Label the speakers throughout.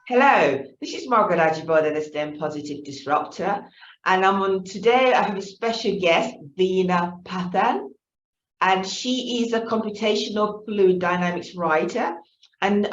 Speaker 1: Hello, this is Margaret Ajibode, the STEM Positive Disruptor, and today I have a special guest, Veena Parthan, and she is a computational fluid dynamics writer. And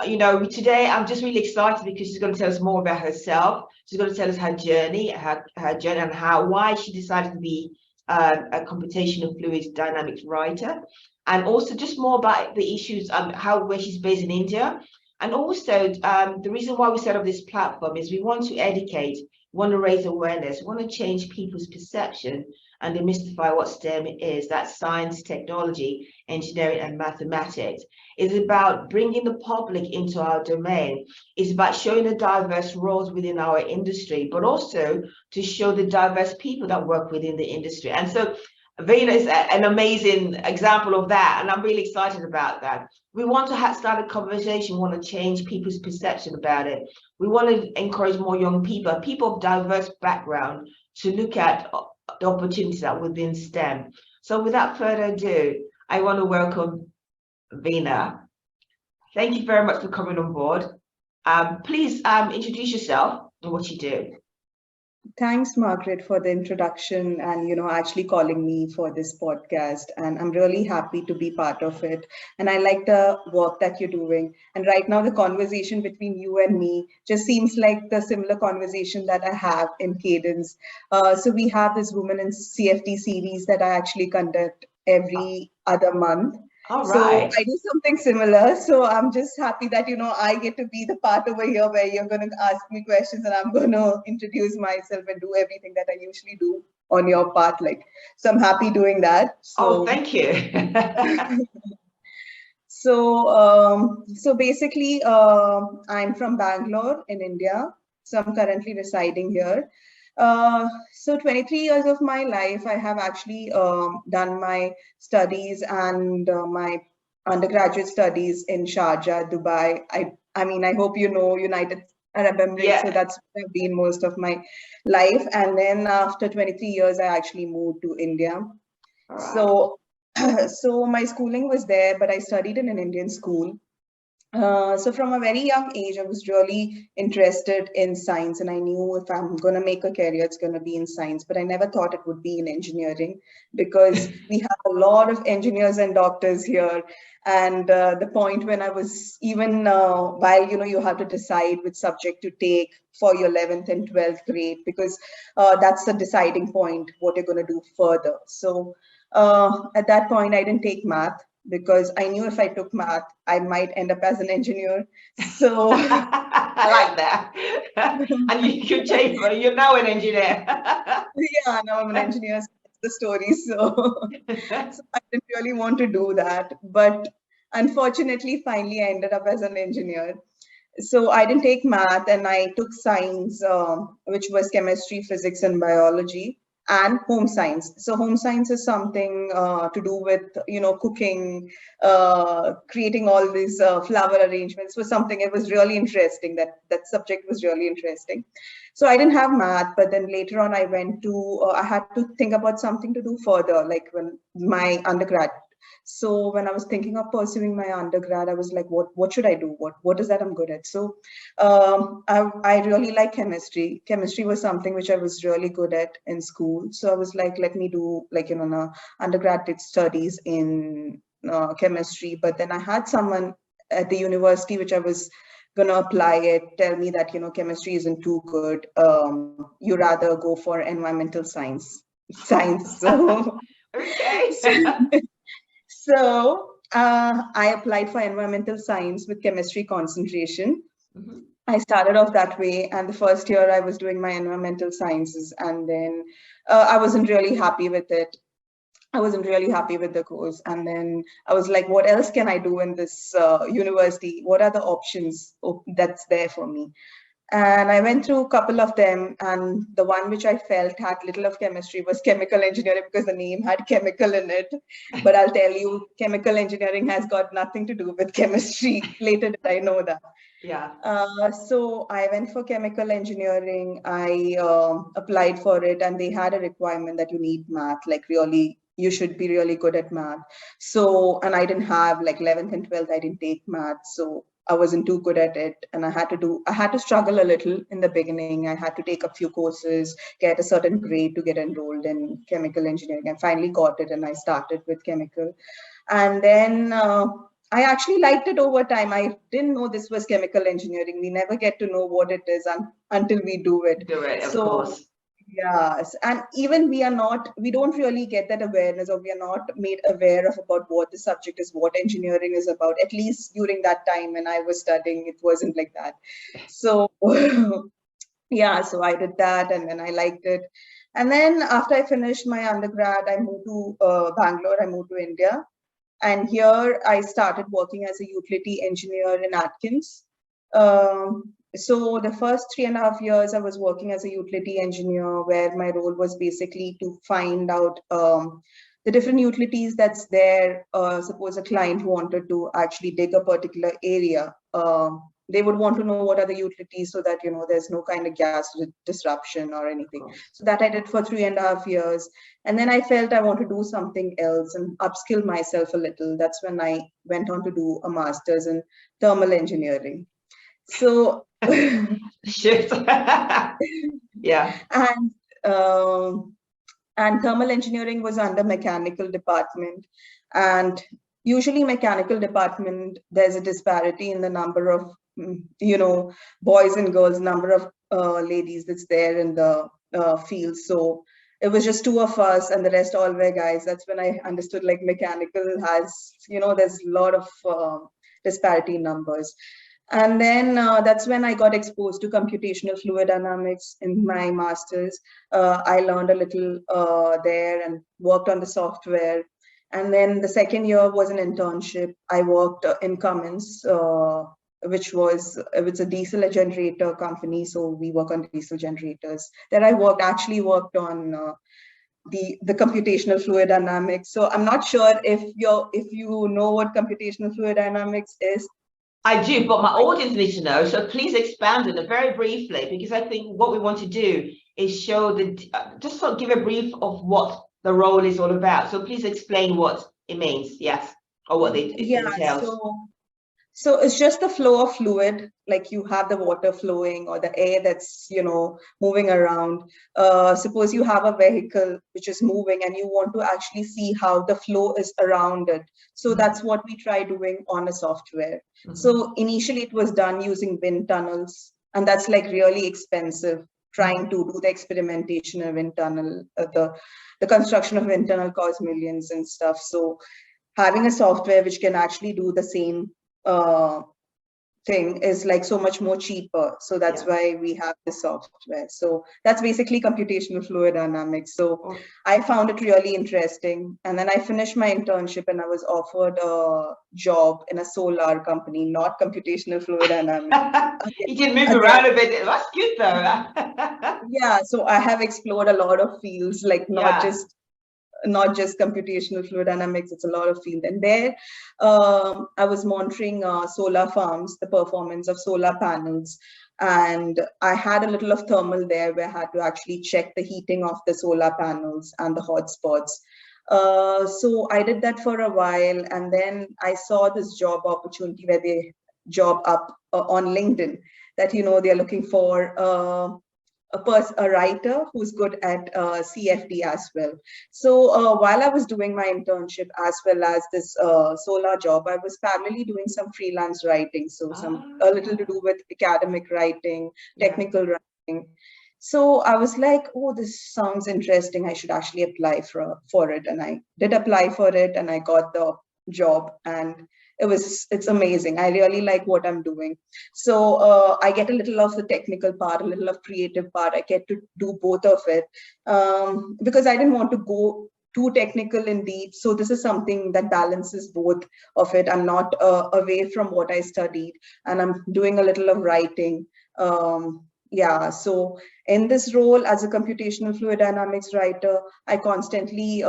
Speaker 1: today I'm just really excited because she's going to tell us more about herself. She's going to tell us her journey, her journey, and why she decided to be a computational fluid dynamics writer, and also just more about the issues where she's based in India. And also, the reason why we set up this platform is we want to educate, want to raise awareness, want to change people's perception and demystify what STEM is. That's science, technology, engineering, and mathematics. It's about bringing the public into our domain. It's about showing the diverse roles within our industry, but also to show the diverse people that work within the industry. And so Veena is an amazing example of that, and I'm really excited about that. We want to start a conversation, we want to change people's perception about it. We want to encourage more young people of diverse background, to look at the opportunities that within STEM. So without further ado, I want to welcome Veena. Thank you very much for coming on board. Please introduce yourself and what you do.
Speaker 2: Thanks, Margaret, for the introduction and, actually calling me for this podcast. And I'm really happy to be part of it. And I like the work that you're doing. And right now, the conversation between you and me just seems like the similar conversation that I have in Cadence. So we have this Women in CFD series that I actually conduct every other month.
Speaker 1: All
Speaker 2: so
Speaker 1: right.
Speaker 2: I do something similar. So I'm just happy that, I get to be the part over here where you're going to ask me questions and I'm going to introduce myself and do everything that I usually do on your part. So I'm happy doing that.
Speaker 1: So, thank you.
Speaker 2: So basically, I'm from Bangalore in India. So I'm currently residing here. So 23 years of my life, I have actually done my studies and my undergraduate studies in Sharjah, Dubai. I hope you know United Arab Emirates, yeah. So that's where I've been most of my life. And then after 23 years, I actually moved to India. Right. So my schooling was there, but I studied in an Indian school. So from a very young age, I was really interested in science, and I knew if I'm going to make a career, it's going to be in science, but I never thought it would be in engineering, because we have a lot of engineers and doctors here. And the point when I was even while, you have to decide which subject to take for your 11th and 12th grade, because that's the deciding point, what you're going to do further. So at that point, I didn't take math, because I knew if I took math, I might end up as an engineer. So
Speaker 1: I like that. And you change, you're now an engineer.
Speaker 2: Yeah, now I'm an engineer. So that's the story. So I didn't really want to do that. But unfortunately, finally, I ended up as an engineer. So I didn't take math, and I took science, which was chemistry, physics, and biology, and home science. So home science is something to do with, cooking, creating all these flower arrangements was something. It was really interesting. That subject was really interesting. So I didn't have math, but then later on I went to, I had to think about something to do further, like when my undergrad. So when I was thinking of pursuing my undergrad, I was like, what should I do? What is that I'm good at? So I really like chemistry. Chemistry was something which I was really good at in school. So I was like, let me do undergraduate studies in chemistry. But then I had someone at the university, which I was going to apply it, tell me that, chemistry isn't too good. You rather go for environmental science. So,
Speaker 1: okay.
Speaker 2: So I applied for environmental science with chemistry concentration. Mm-hmm. I started off that way, and the first year I was doing my environmental sciences, and then I wasn't really happy with it. I wasn't really happy with the course, and then I was like, what else can I do in this university? What are the options that's there for me? And I went through a couple of them, and the one which I felt had little of chemistry was chemical engineering, because the name had chemical in it. But I'll tell you, chemical engineering has got nothing to do with chemistry. Later did I know that.
Speaker 1: Yeah.
Speaker 2: So I went for chemical engineering. I applied for it, and they had a requirement that you need math, like really, you should be really good at math. So, and I didn't have 11th and 12th, I didn't take math. So I wasn't too good at it, and I had to struggle a little in the beginning. I had to take a few courses, get a certain grade to get enrolled in chemical engineering. I finally got it, and I started with chemical. And then I actually liked it over time. I didn't know this was chemical engineering. We never get to know what it is until we do it.
Speaker 1: Do it, of
Speaker 2: So,
Speaker 1: course.
Speaker 2: yes, and even we don't really get that awareness, or we are not made aware of about what the subject is, what engineering is about. At least during that time when I was studying, it wasn't like that. So, yeah, so I did that, and then I liked it. And then after I finished my undergrad, I moved to Bangalore. I moved to India, and here I started working as a utility engineer in Atkins. So the first 3.5 years, I was working as a utility engineer, where my role was basically to find out the different utilities that's there. Suppose a client wanted to actually dig a particular area. They would want to know what are the utilities, so that there's no kind of gas disruption or anything. So that I did for 3.5 years. And then I felt I want to do something else and upskill myself a little. That's when I went on to do a master's in thermal engineering. So
Speaker 1: Shit. Yeah.
Speaker 2: And thermal engineering was under mechanical department, and usually mechanical department, there's a disparity in the number of boys and girls, number of ladies that's there in the field. So it was just two of us, and the rest all were guys. That's when I understood, like, mechanical has, there's a lot of disparity in numbers. And then that's when I got exposed to computational fluid dynamics in my master's. I learned a little there and worked on the software. And then the second year was an internship. I worked in Cummins, which was it's a diesel generator company. So we work on diesel generators. There I actually worked on the computational fluid dynamics. So I'm not sure if you know what computational fluid dynamics is.
Speaker 1: I do, but my audience needs to know. So please expand on it very briefly, because I think what we want to do is show just sort of give a brief of what the role is all about. So please explain what it means, yes, or what it entails.
Speaker 2: So it's just the flow of fluid, like you have the water flowing or the air that's, moving around. Suppose you have a vehicle which is moving and you want to actually see how the flow is around it. So that's what we try doing on a software. So initially it was done using wind tunnels, and that's like really expensive. Trying to do the experimentation of wind tunnel, the construction of wind tunnel costs millions and stuff. So having a software which can actually do the same thing is like so much more cheaper. So that's why we have the software. So that's basically computational fluid dynamics. So I found it really interesting. And then I finished my internship and I was offered a job in a solar company, not computational fluid dynamics.
Speaker 1: You did move around a bit. That's good though.
Speaker 2: Yeah, so I have explored a lot of fields, like not just computational fluid dynamics, it's a lot of field. And there I was monitoring solar farms, the performance of solar panels. And I had a little of thermal there, where I had to actually check the heating of the solar panels and the hotspots. So I did that for a while, and then I saw this job opportunity where they job up on LinkedIn that, they are looking for a writer who's good at CFD as well. So while I was doing my internship as well as this solar job, I was parallelly doing some freelance writing. So a little to do with academic writing, technical writing. So I was like, oh, this sounds interesting. I should actually apply for it. And I did apply for it, and I got the job, and it's amazing. I really like what I'm doing. So I get a little of the technical part, a little of creative part. I get to do both of it because I didn't want to go too technical in deep. So this is something that balances both of it. I'm not away from what I studied, and I'm doing a little of writing. So in this role as a computational fluid dynamics writer, I constantly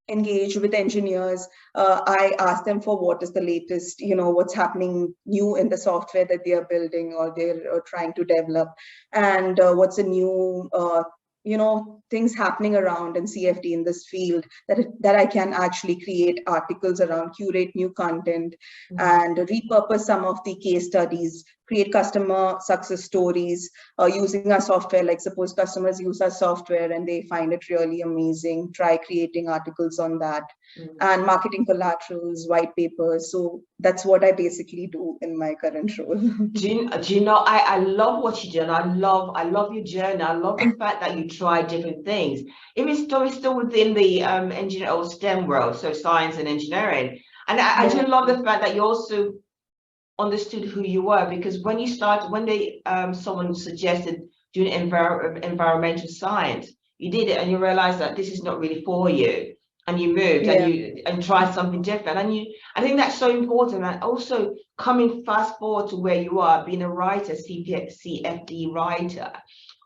Speaker 2: engage with engineers. I ask them for what is the latest, what's happening new in the software that they are building or they're trying to develop, and what's a new things happening around in CFD in this field, that I can actually create articles around, curate new content, and repurpose some of the case studies, create customer success stories using our software. Like suppose customers use our software and they find it really amazing, try creating articles on that, and marketing collaterals, white papers. So that's what I basically do in my current role.
Speaker 1: Do you know, I love what you do, and I love your journey. I love the fact that you try different things. Even still within the engineer or STEM world, so science and engineering. And I do love the fact that you also understood who you were, because when you started, when someone suggested doing environmental science, you did it and you realized that this is not really for you, and you moved and tried something different. And I think that's so important. And also coming fast forward to where you are, being a writer, CFD writer,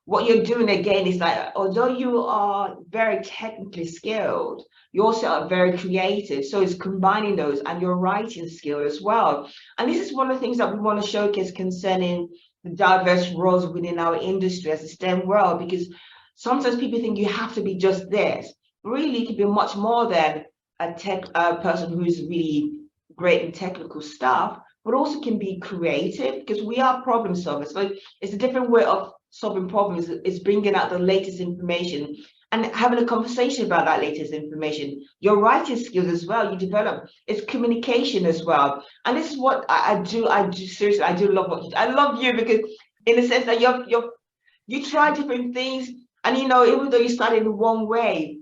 Speaker 1: what you're doing again is that although you are very technically skilled, you also are very creative. So it's combining those and your writing skill as well. And this is one of the things that we want to showcase concerning the diverse roles within our industry as a STEM world, because sometimes people think you have to be just this. Really, you could be much more than a person who's really great in technical stuff, but also can be creative, because we are problem solvers. So it's a different way of solving problems. Is bringing out the latest information and having a conversation about that latest information. Your writing skills as well, you develop. It's communication as well. And this is what I do. Seriously, I do love what you do. I love you because in the sense that you try different things, and even though you started in one way,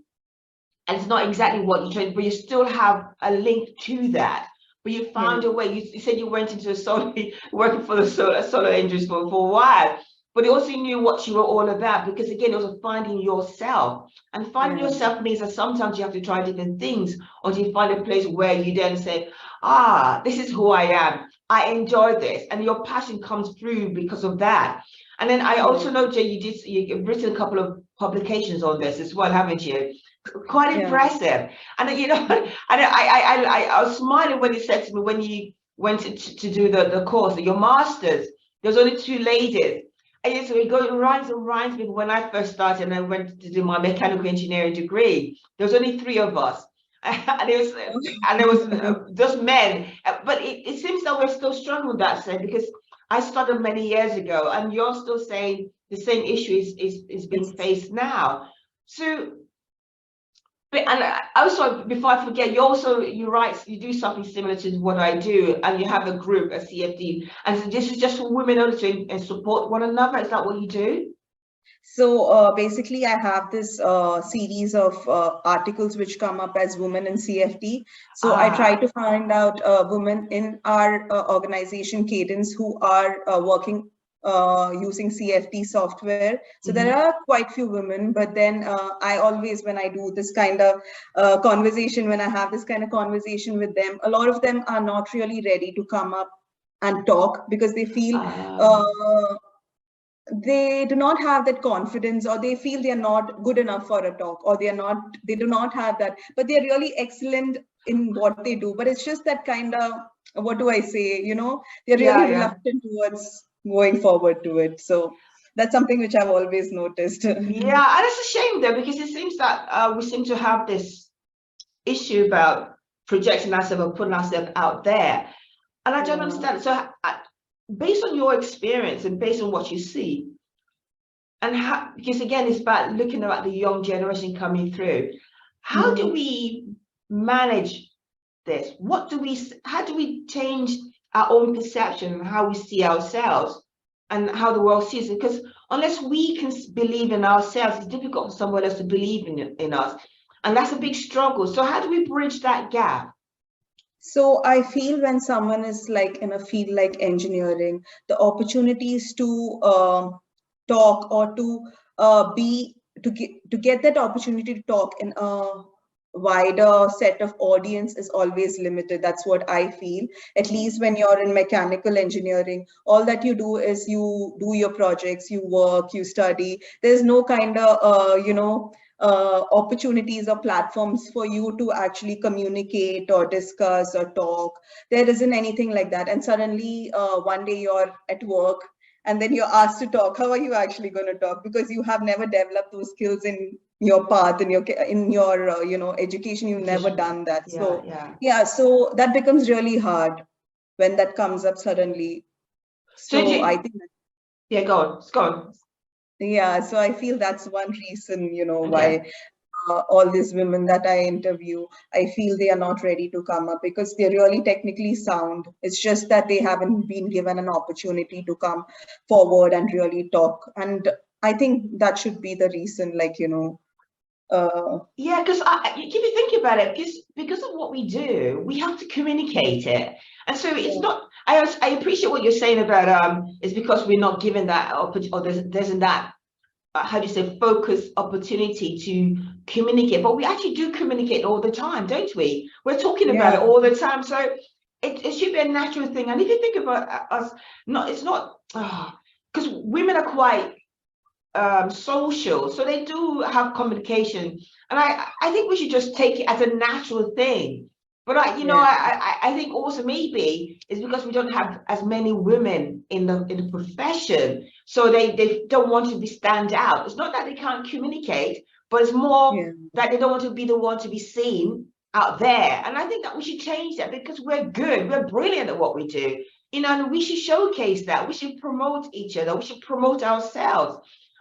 Speaker 1: and it's not exactly what you trained, but you still have a link to that. But you found a way. You said you went into working for the solar industry for a while, but you also knew what you were all about, because again, it was finding yourself. And finding yourself means that sometimes you have to try different things until you find a place where you then say, this is who I am. I enjoy this. And your passion comes through because of that. And then I also know, Jay, you've written a couple of publications on this as well, haven't you? Quite impressive. And and I was smiling when you said to me, when you went to do the course, your master's, there was only 2 ladies. And yes, it reminds me when I first started and I went to do my mechanical engineering degree, there was only 3 of us. And it was just men. But it seems that we're still struggling with that, side, because I started many years ago, and you're still saying the same issue is being faced now. So, and also, before I forget, you do something similar to what I do, and you have a group, a CFD, and so this is just for women only to support one another. Is that what you do?
Speaker 2: So basically, I have this series of articles which come up as women in CFD. So I try to find out women in our organization Cadence who are working using CFD software. So there are quite few women, but then I always, when I do this kind of conversation, when I have this kind of conversation with them, a lot of them are not really ready to come up and talk, because they feel they do not have that confidence, or they feel they are not good enough for a talk, or they do not have that, but they're really excellent in what they do. But it's just that kind of, what do I say, they're really reluctant towards going forward to it. So that's something which I've always noticed.
Speaker 1: Yeah, and it's a shame though, because it seems that we seem to have this issue about projecting ourselves or putting ourselves out there. And I don't understand. So based on your experience and based on what you see, and how, because again, it's about looking at the young generation coming through, how do we manage this? How do we change our own perception and how we see ourselves and how the world sees it? Because unless we can believe in ourselves, it's difficult for someone else to believe in us. And that's a big struggle. So how do we bridge that gap?
Speaker 2: So I feel when someone is like in a field like engineering, the opportunities to talk or to get that opportunity to talk in a wider set of audience is always limited. That's what I feel. At least when you're in mechanical engineering, all that you do is you do your projects, you work, you study. There's no kind of opportunities or platforms for you to actually communicate or discuss or talk. There isn't anything like that. And suddenly one day you're at work and then you're asked to talk, how are you actually going to talk? Because you have never developed those skills in your path, in your you know, education. You've never done that. So yeah, so that becomes really hard when that comes up suddenly. So I think
Speaker 1: go on.
Speaker 2: Yeah, so I feel that's one reason, you know, why all these women that I interview, I feel they are not ready to come up, because they're really technically sound. It's just that they haven't been given an opportunity to come forward and really talk. And I think that should be the reason, like, you know.
Speaker 1: Yeah, because if you think about it, because of what we do, we have to communicate it. And so it's not, I appreciate what you're saying about it's because we're not given that opportunity, or there's that how do you say, focus opportunity to communicate. But we actually do communicate all the time, don't we? We're talking about it all the time. So it should be a natural thing. And if you think about us, it's not because women are quite social, so they do have communication, and I think we should just take it as a natural thing. But I think also maybe it's because we don't have as many women in the profession, so they don't want to stand out. It's not that they can't communicate, but it's more that they don't want to be the one to be seen out there. And I think that we should change that, because we're good, we're brilliant at what we do, and we should showcase that. We should promote each other, we should promote ourselves.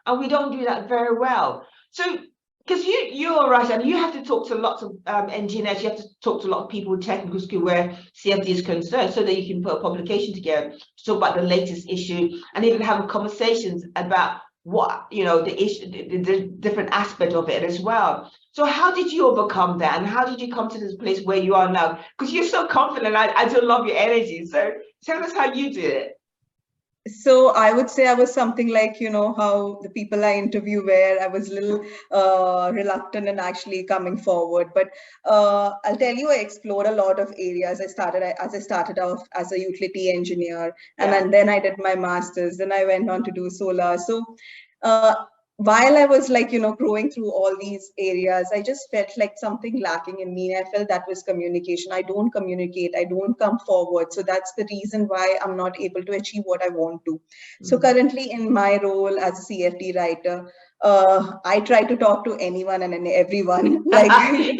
Speaker 1: And we don't do that very well. So, because you're right, and you have to talk to lots of engineers, you have to talk to a lot of people with technical skill where CFD is concerned, so that you can put a publication together to talk about the latest issue, and even have conversations about what, you know, the issue, the different aspect of it as well. So how did you overcome that, and how did you come to this place where you are now? Because you're so confident. I do love your energy. So tell us how you did it.
Speaker 2: So I would say I was something like, you know, how the people I interview were, I was a little reluctant in actually coming forward. But I'll tell you, I explored a lot of areas. I started off as a utility engineer, and then I did my master's. Then I went on to do solar. So while I was, like, you know, growing through all these areas, I just felt like something lacking in me. I felt that was communication. I don't communicate. I don't come forward. So that's the reason why I'm not able to achieve what I want to. So currently in my role as a CFD writer, I try to talk to anyone and everyone. Like, I don't really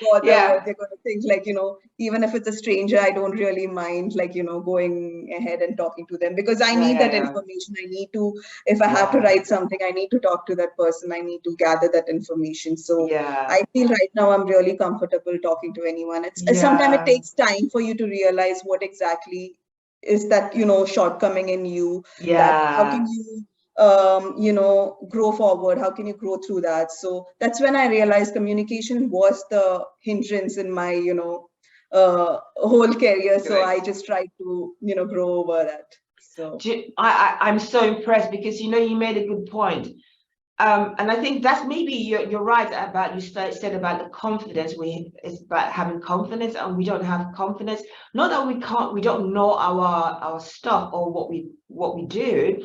Speaker 2: bother what they're going to think. Like, you know, even if it's a stranger, I don't really mind, like, you know, going ahead and talking to them, because I need that information. I need to, if I have to write something, I need to talk to that person. I need to gather that information. So I feel right now I'm really comfortable talking to anyone. Sometimes it takes time for you to realize what exactly is that, you know, shortcoming in you. That how can you you know, grow forward? How can you grow through that? So that's when I realized communication was the hindrance in my, you know, whole career. So I just tried to, you know, grow over that. So
Speaker 1: I'm so impressed, because, you know, you made a good point. And I think that's maybe you're right about, you said about the confidence. It's about having confidence, and we don't have confidence. Not that we don't know our stuff or what we do.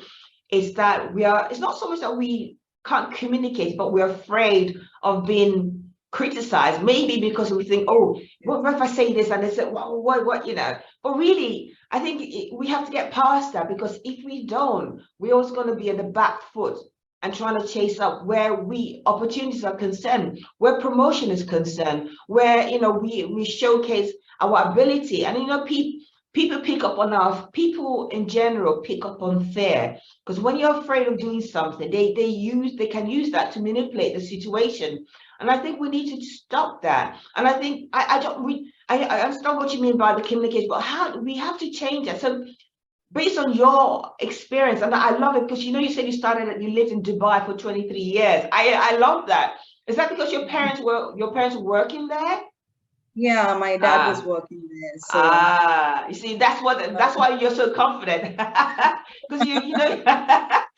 Speaker 1: Is that it's not so much that we can't communicate, but we're afraid of being criticized, maybe because we think, oh, what if I say this and they say, well, what, you know. But really, I think we have to get past that, because if we don't, we're always going to be at the back foot and trying to chase up where opportunities are concerned, where promotion is concerned, where, you know, we showcase our ability. And, you know, people in general pick up on fear, because when you're afraid of doing something, they can use that to manipulate the situation. And I think we need to stop that. And I think I understand what you mean by the communication, but how we have to change that. So based on your experience, and I love it, because, you know, you said you lived in Dubai for 23 years. I love that. Is that because your parents were working there?
Speaker 2: Yeah, my dad was working there. So
Speaker 1: you see, that's why you're so confident, because you know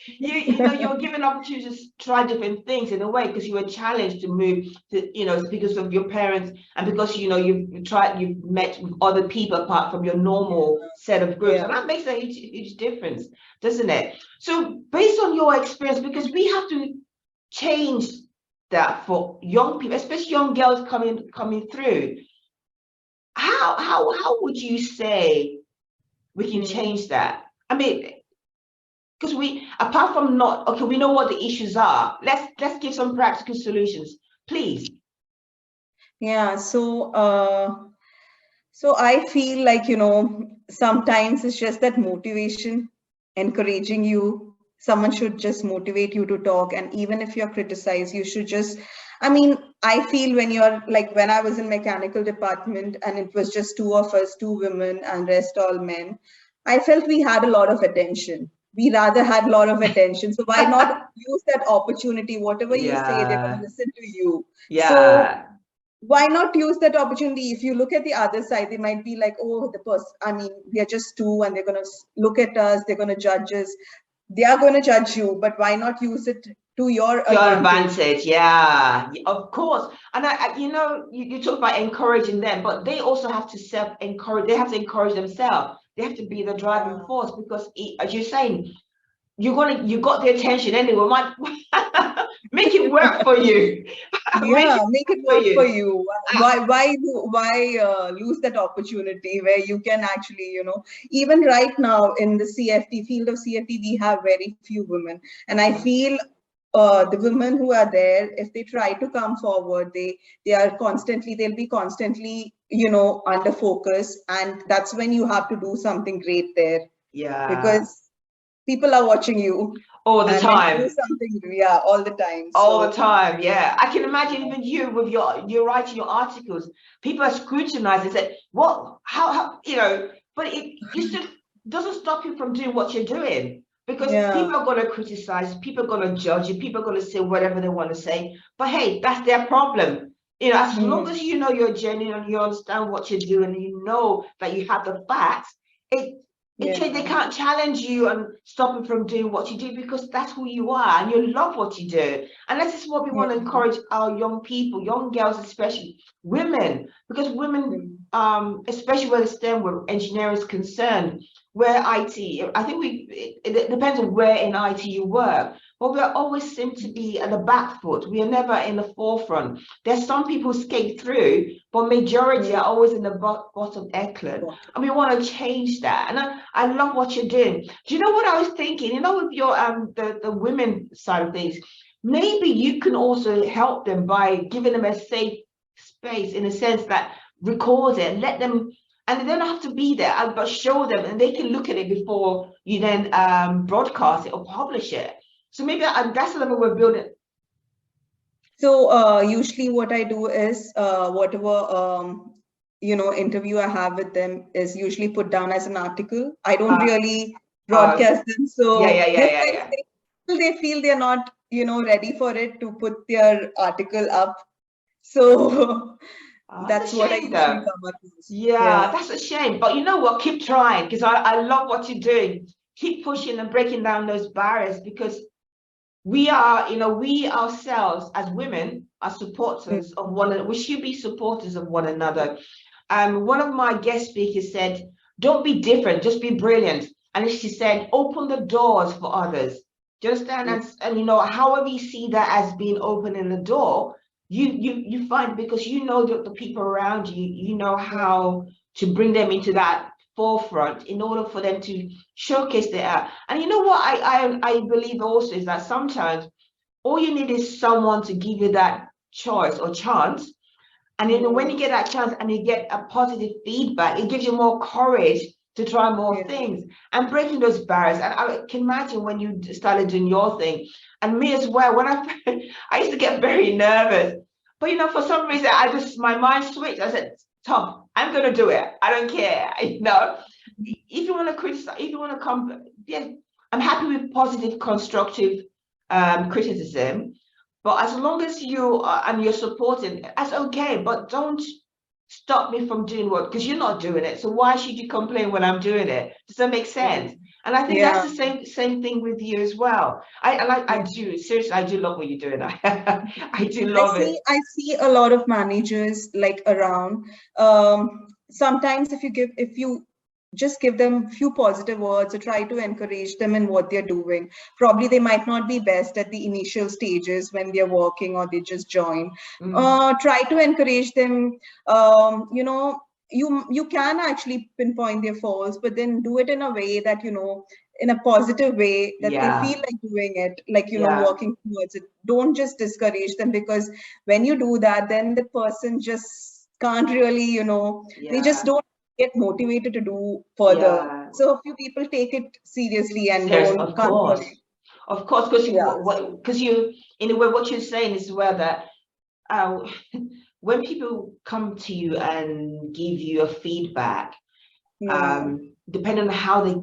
Speaker 1: you know you're given opportunities to try different things in a way, because you were challenged to move to, you know, because of your parents, and because, you know, you've met with other people apart from your normal set of groups, and that makes a huge difference, doesn't it? So based on your experience, because we have to change that for young people, especially young girls coming through. How would you say we can change that. I mean, because we, apart from not, okay, we know what the issues are. Let's give some practical solutions, please.
Speaker 2: Yeah, so I feel like, you know, sometimes it's just that motivation, encouraging you. Someone should just motivate you to talk. And even if you're criticized, you should just, I mean, I feel when you're like, when I was in mechanical department and it was just two of us, two women and rest all men, I felt we had a lot of attention. We rather had a lot of attention. So why not use that opportunity? Whatever you say, they're going to listen to you. So
Speaker 1: Yeah.
Speaker 2: why not use that opportunity? If you look at the other side, they might be like, oh, the person, I mean, we are just two and they're going to look at us, they're going to judge us. They are going to judge you, but why not use it to your advantage?
Speaker 1: Yeah, of course. And you know, you talk about encouraging them, but they also have to self-encourage. They have to encourage themselves. They have to be the driving force, because as you're saying, you got the attention anyway. Might make it work for you.
Speaker 2: Yeah, make it work for you. Why lose that opportunity where you can actually, you know, even right now in the CFT field of CFT, we have very few women, and I feel the women who are there, if they try to come forward, they'll be constantly, you know, under focus, and that's when you have to do something great there.
Speaker 1: Yeah.
Speaker 2: Because people are watching you
Speaker 1: all the time.
Speaker 2: Do something, yeah, all the time.
Speaker 1: All the time, yeah. I can imagine even you with you're writing your articles. People are scrutinizing, say, "What? How? You know?" But you still doesn't stop you from doing what you're doing, because people are going to criticize, people are going to judge you, people are going to say whatever they want to say. But hey, that's their problem. You know, as long as you know you're genuine and you understand what you're doing, and you know that you have the facts, they can't challenge you and stop you from doing what you do, because that's who you are and you love what you do. And this is what we want to encourage our young people, young girls, especially women, because women, especially where the STEM, where engineering is concerned, where IT, I think it depends on where in IT you work, but we always seem to be at the back foot. We are never in the forefront. There's some people skate through, but majority are always in the bottom echelon. And we want to change that. And I love what you're doing. Do you know what I was thinking? You know, with your the women side of things, maybe you can also help them by giving them a safe space, in a sense that record it, let them, and they don't have to be there, but show them, and they can look at it before you then broadcast it or publish it. So maybe that's another way of building.
Speaker 2: So usually what I do is whatever you know, interview I have with them is usually put down as an article. I don't really broadcast them. So they feel they're not, you know, ready for it to put their article up. So that's what I usually come up with.
Speaker 1: Yeah, that's a shame. But you know what? Keep trying, because I love what you're doing. Keep pushing and breaking down those barriers, because we are, you know, we ourselves as women are supporters of one another. We should be supporters of one another. One of my guest speakers said, "Don't be different, just be brilliant." And she said, "Open the doors for others." Do you understand? And you know, however you see that as being opening the door, you find, because you know the people around you, you know how to bring them into that forefront in order for them to showcase their. And you know what I believe also is that sometimes all you need is someone to give you that choice or chance. And then when you get that chance and you get a positive feedback, it gives you more courage to try more things and breaking those barriers. And I can imagine when you started doing your thing, and me as well, when I used to get very nervous, but you know, for some reason, my mind switched. I said, "Tom, I'm going to do it. I don't care." You know, if you want to criticize, if you want to come, I'm happy with positive, constructive criticism. But as long as you are, and you're supporting, that's okay. But don't stop me from doing what, because you're not doing it. So why should you complain when I'm doing it? Does that make sense? And I think that's the same thing with you as well. I do, seriously, I do love what you're doing. I do love it.
Speaker 2: I see a lot of managers like around. Sometimes if you just give them few positive words or try to encourage them in what they're doing. Probably they might not be best at the initial stages when they're working or they just join. Try to encourage them, you know, you can actually pinpoint their faults, but then do it in a way that, in a positive way, that they feel like doing it, like, working towards it. Don't just discourage them, because when you do that, then the person just can't really, they just don't get motivated to do further. So a few people take it seriously and
Speaker 1: of course, because you, in a way, what you're saying is well that when people come to you and give you a feedback, depending on how they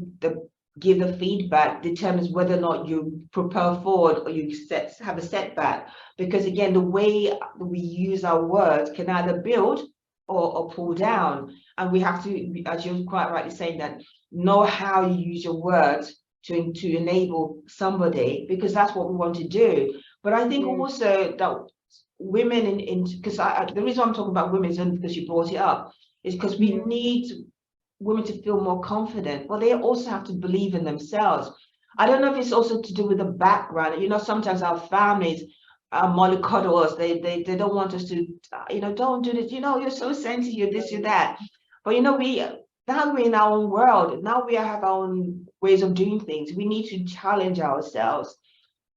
Speaker 1: give the feedback determines whether or not you propel forward or you have a setback. Because again, the way we use our words can either build or pull down, and we have to, as you're quite rightly saying, that know how you use your words to enable somebody, because that's what we want to do. But I think also that women because the reason I'm talking about women is only because you brought it up, is because we need women to feel more confident, but they also have to believe in themselves. I don't know if it's also to do with the background. Sometimes our families mollycoddle us. They don't want us to, don't do this. You're so sensitive, you're this, you're that. But now we're in our own world. Now we have our own ways of doing things. We need to challenge ourselves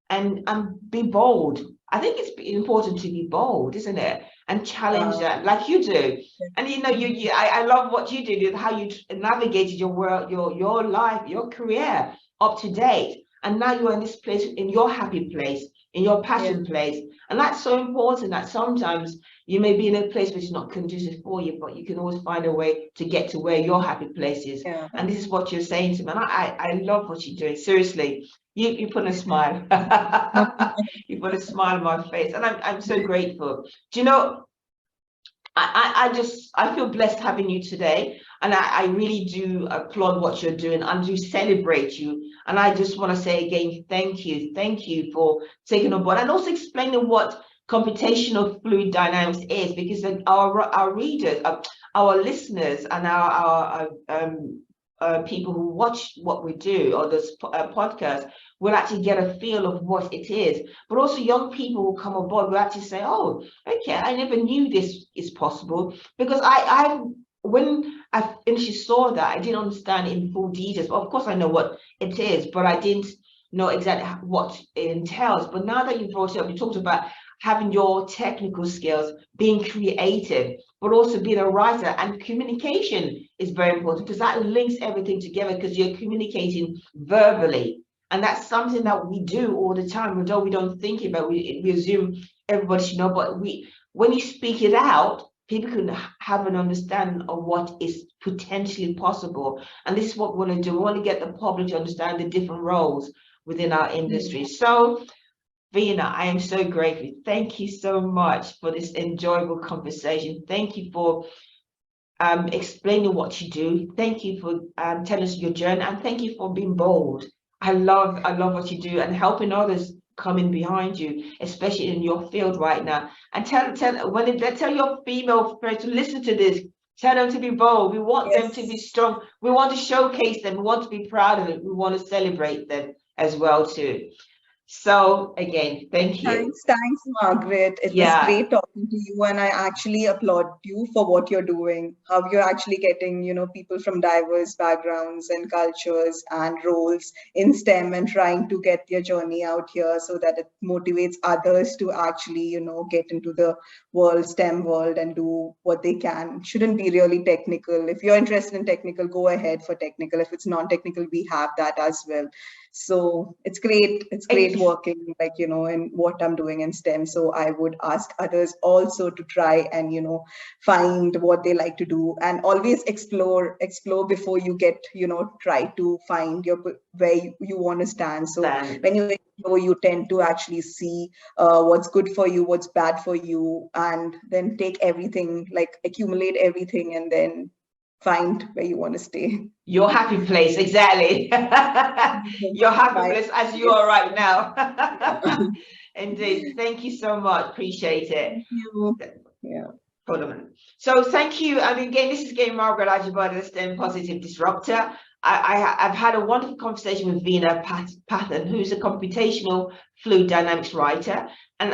Speaker 1: and be bold. I think it's important to be bold, isn't it? And challenge that, like you do. And I love what you did, how you navigated your world, your life, your career up to date. And now you're in this place, in your happy place, in your passion place. And that's so important, that sometimes you may be in a place which is not conducive for you, but you can always find a way to get to where your happy place is. And this is what you're saying to me. And I love what you're doing. Seriously, you put a smile. You put a smile on my face, and I'm so grateful. Do you know, I feel blessed having you today, and I really do applaud what you're doing and do celebrate you. And I just want to say again, thank you for taking on board and also explaining what computational fluid dynamics is, because our readers, our listeners, and our people who watch what we do or this podcast will actually get a feel of what it is. But also young people who come aboard will actually say, oh, okay, I never knew this is possible. Because when I initially saw that, I didn't understand in full details. But of course I know what it is, but I didn't know exactly what it entails. But now that you brought it up, you talked about having your technical skills, being creative, but also being a writer, and communication is very important, because that links everything together, because you're communicating verbally. And that's something that we do all the time, although we don't think about it, we assume everybody should know, but when you speak it out, people can have an understanding of what is potentially possible. And this is what we want to do. We want to get the public to understand the different roles within our industry. So Veena, I am so grateful. Thank you so much for this enjoyable conversation. Thank you for explaining what you do. Thank you for telling us your journey, and thank you for being bold. I love what you do, and helping others coming behind you, especially in your field right now. And tell your female friends to listen to this. Tell them to be bold. We want them to be strong. We want to showcase them. We want to be proud of it. We want to celebrate them as well too. So again, thank you.
Speaker 2: Thanks, Margaret. It was great talking to you, and I actually applaud you for what you're doing, how you're actually getting, people from diverse backgrounds and cultures and roles in STEM, and trying to get their journey out here so that it motivates others to actually, get into the STEM world and do what they can. It shouldn't be really technical. If you're interested in technical, go ahead for technical. If it's non-technical, we have that as well. So it's great. It's great working, in what I'm doing in STEM. So I would ask others also to try and, find what they like to do, and always explore before you get, try to find where you want to stand. So when you explore, you tend to actually see what's good for you, what's bad for you, and then take everything, accumulate everything, and then find where you want to stay.
Speaker 1: Your happy place, exactly. Your happy place as you are right now. Indeed. Thank you so much. Appreciate it.
Speaker 2: Thank you.
Speaker 1: Hold on. So thank you. And again, this is Margaret Ajibade, the STEM Positive Disruptor. I've had a wonderful conversation with Veena Parthan, who's a computational fluid dynamics writer. And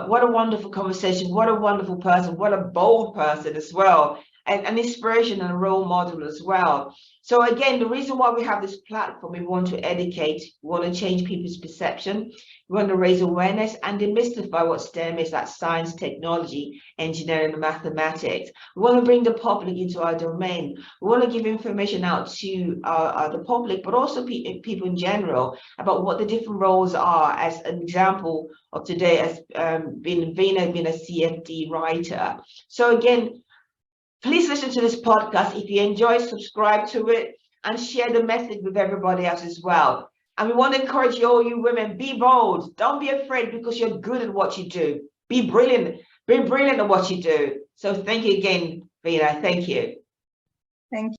Speaker 1: what a wonderful conversation. What a wonderful person. What a bold person as well. an inspiration and a role model as well. So again, the reason why we have this platform, we want to educate, we want to change people's perception, we want to raise awareness and demystify what STEM is, that science, technology, engineering, and mathematics. We want to bring the public into our domain. We want to give information out to the public, but also people in general about what the different roles are. As an example of today, as Veena being a CFD writer. So again, please listen to this podcast. If you enjoy, subscribe to it and share the message with everybody else as well. And we want to encourage you, all you women, be bold. Don't be afraid because you're good at what you do. Be brilliant. Be brilliant at what you do. So thank you again, Veena. Thank you.
Speaker 2: Thank you.